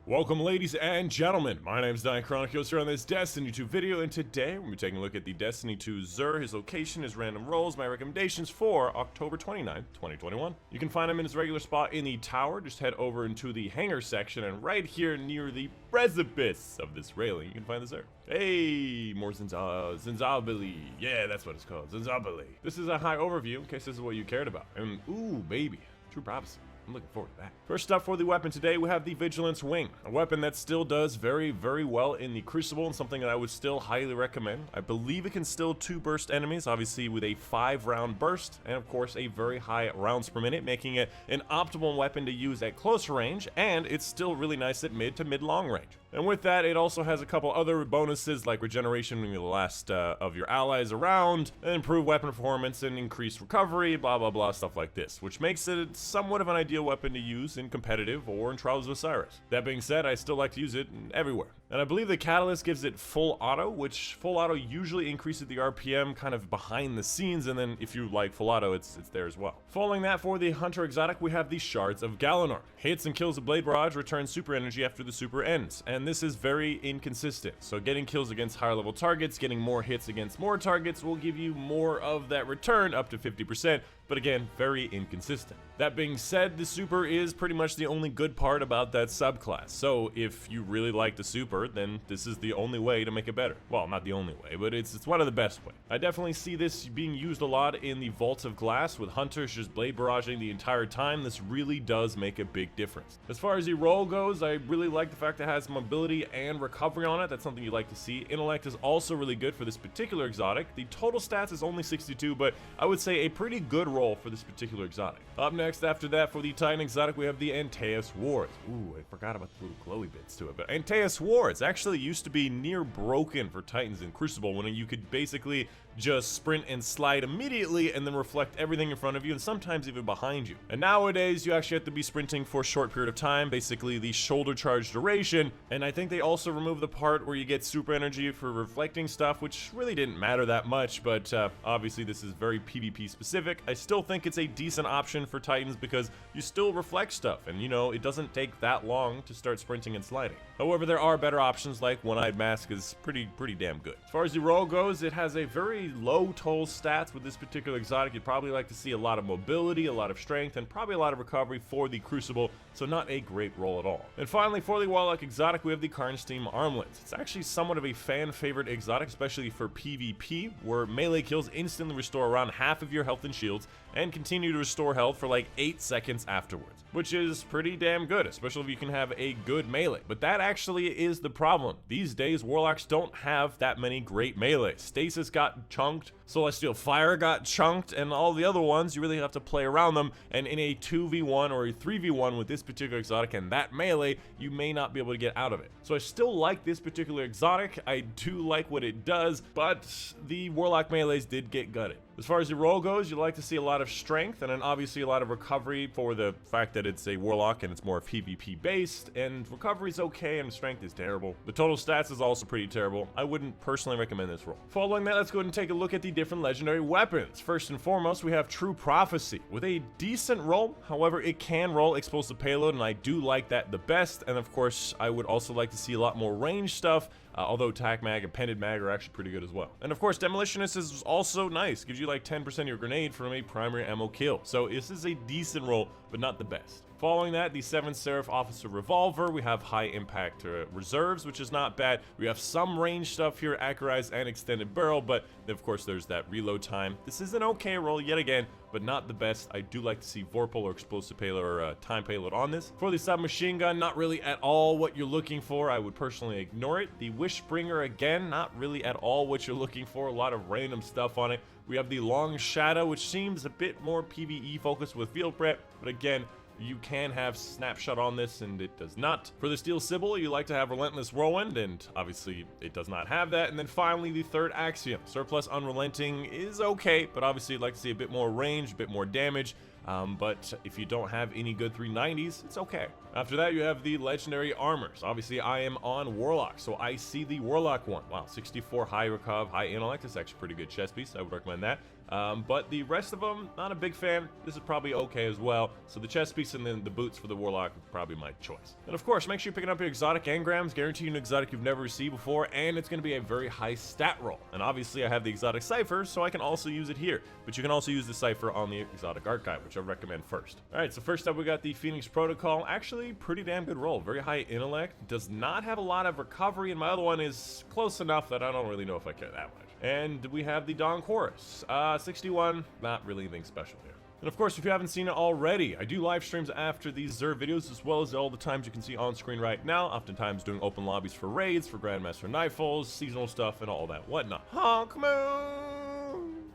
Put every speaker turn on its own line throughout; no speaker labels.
Welcome ladies and gentlemen, my name is Dychronic here on this Destiny 2 video, and today we're going to be taking a look at the Destiny 2 Xur, his location, his random rolls, my recommendations for October 29th, 2021. You can find him in his regular spot in the tower. Just head over into the hangar section, and right here near the precipice of this railing, you can find the Xur. Hey, more Zinzabili. Yeah, that's what it's called, Zinzabili. This is a high overview in case this is what you cared about. And ooh, baby, true prophecy. I'm looking forward to that. First up for the weapon today, we have the Vigilance Wing, a weapon that still does very well in the Crucible and something that I would still highly recommend. I believe it can still 2-burst enemies, obviously with a 5-round burst, and of course a very high rounds per minute, making it an optimal weapon to use at close range, and it's still really nice at mid to mid-long range. And with that, it also has a couple other bonuses like regeneration when you last of your allies around, and improved weapon performance and increased recovery, blah blah blah, stuff like this, which makes it somewhat of an ideal weapon to use in competitive or in Trials of Osiris. That being said, I still like to use it everywhere. And I believe the Catalyst gives it full auto, which full auto usually increases the RPM kind of behind the scenes, and then if you like full auto, it's there as well. Following that, for the Hunter Exotic, we have the Shards of Galanor. Hits and kills a Blade Barrage return super energy after the super ends, and this is very inconsistent. So getting kills against higher level targets, getting more hits against more targets will give you more of that return, up to 50%, but again, very inconsistent. That being said, the super is pretty much the only good part about that subclass. So if you really like the super, then this is the only way to make it better. Well, not the only way, but it's one of the best ways. I definitely see this being used a lot in the Vaults of Glass with Hunters just blade barraging the entire time. This really does make a big difference. As far as the roll goes, I really like the fact that it has mobility and recovery on it. That's something you like to see. Intellect is also really good for this particular exotic. The total stats is only 62, but I would say a pretty good roll for this particular exotic. Up next after that for the Titan exotic, we have the Antaeus Wards. Ooh, I forgot about the little glowy bits to it, but Antaeus Wards actually used to be near broken for Titans in Crucible, when you could basically just sprint and slide immediately and then reflect everything in front of you and sometimes even behind you. And nowadays you actually have to be sprinting for a short period of time, basically the shoulder charge duration, and I think they also removed the part where you get super energy for reflecting stuff, which really didn't matter that much, but obviously this is very PvP specific. I still think it's a decent option for Titans because you still reflect stuff, and you know, it doesn't take that long to start sprinting and sliding. However, there are better options like One-Eyed Mask is pretty damn good. As far as the roll goes, it has a very low total stats with this particular exotic. You'd probably like to see a lot of mobility, a lot of strength, and probably a lot of recovery for the Crucible, so not a great roll at all. And finally, for the Warlock exotic, we have the Karnstein Armlets. It's actually somewhat of a fan favorite exotic, especially for PvP, where melee kills instantly restore around half of your health and shields, and continue to restore health for like 8 seconds afterwards, which is pretty damn good, especially if you can have a good melee. But that actually is the problem. These days, Warlocks don't have that many great melees. Stasis got chunked, Celestial Fire got chunked, and all the other ones, you really have to play around them, and in a 2v1 or a 3v1 with this particular exotic and that melee, you may not be able to get out of it. So I still like this particular exotic. I do like what it does, but the Warlock melees did get gutted. As far as the roll goes, you like to see a lot of strength and then obviously a lot of recovery for the fact that it's a Warlock and it's more PvP based, and recovery is okay and strength is terrible. The total stats is also pretty terrible. I wouldn't personally recommend this roll. Following that, let's go ahead and take a look at the different legendary weapons. First and foremost, we have True Prophecy with a decent roll. However, it can roll explosive payload, and I do like that the best. And of course, I would also like to see a lot more range stuff. Although Tac Mag and Pendant Mag are actually pretty good as well. And of course, Demolitionist is also nice. Gives you like 10% of your grenade from a primary ammo kill. So this is a decent roll, but not the best. Following that, the 7th Seraph Officer Revolver. We have high impact reserves, which is not bad. We have some range stuff here, accurized and extended barrel, but of course there's that reload time. This is an okay roll yet again, but not the best. I do like to see Vorpal or explosive payload or time payload on this. For the submachine gun, not really at all what you're looking for. I would personally ignore it. The Wishbringer, again, not really at all what you're looking for. A lot of random stuff on it. We have the Long Shadow, which seems a bit more PvE focused with field prep, but again, you can have snapshot on this and it does not. For the Steel Sibyl, you like to have Relentless Whirlwind, and obviously it does not have that. And then finally, the 3rd Axiom. Surplus Unrelenting is okay, but obviously you'd like to see a bit more range, a bit more damage. But if you don't have any good 390s, it's okay. After that, you have the legendary armors. Obviously, I am on Warlock, so I see the Warlock one. Wow, 64 high recuv, high intellect. It's actually a pretty good chest piece. I would recommend that. But the rest of them, not a big fan. This is probably okay as well. So the chest piece and then the boots for the Warlock are probably my choice. And of course, make sure you're picking up your exotic engrams, guarantee you an exotic you've never received before, and it's going to be a very high stat roll. And obviously I have the exotic cipher, so I can also use it here. But you can also use the cipher on the exotic archive, which I recommend first. Alright, so first up we got the Phoenix Protocol. Actually, pretty damn good roll. Very high intellect. Does not have a lot of recovery, and my other one is close enough that I don't really know if I care that much. And we have the Dawn Chorus. 61, not really anything special here. And of course, if you haven't seen it already, I do live streams after these Xur videos, as well as all the times you can see on screen right now, oftentimes doing open lobbies for raids, for Grandmaster Nightfalls, seasonal stuff, and all that whatnot. Honk moon!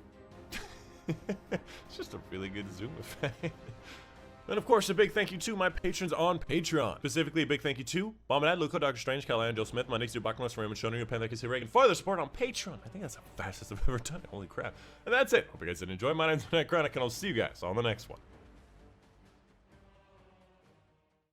It's just a really good zoom effect. And of course, a big thank you to my patrons on Patreon. Specifically, a big thank you to Bombadad, Luco, Dr. Strange, Callahan, Joe Smith, my next Backmas, Raymond, Shonen, Panther, Reagan, for their support on Patreon. I think that's the fastest I've ever done it. Holy crap. And that's it. Hope you guys did enjoy. My name's Dychronic, and I'll see you guys on the next one.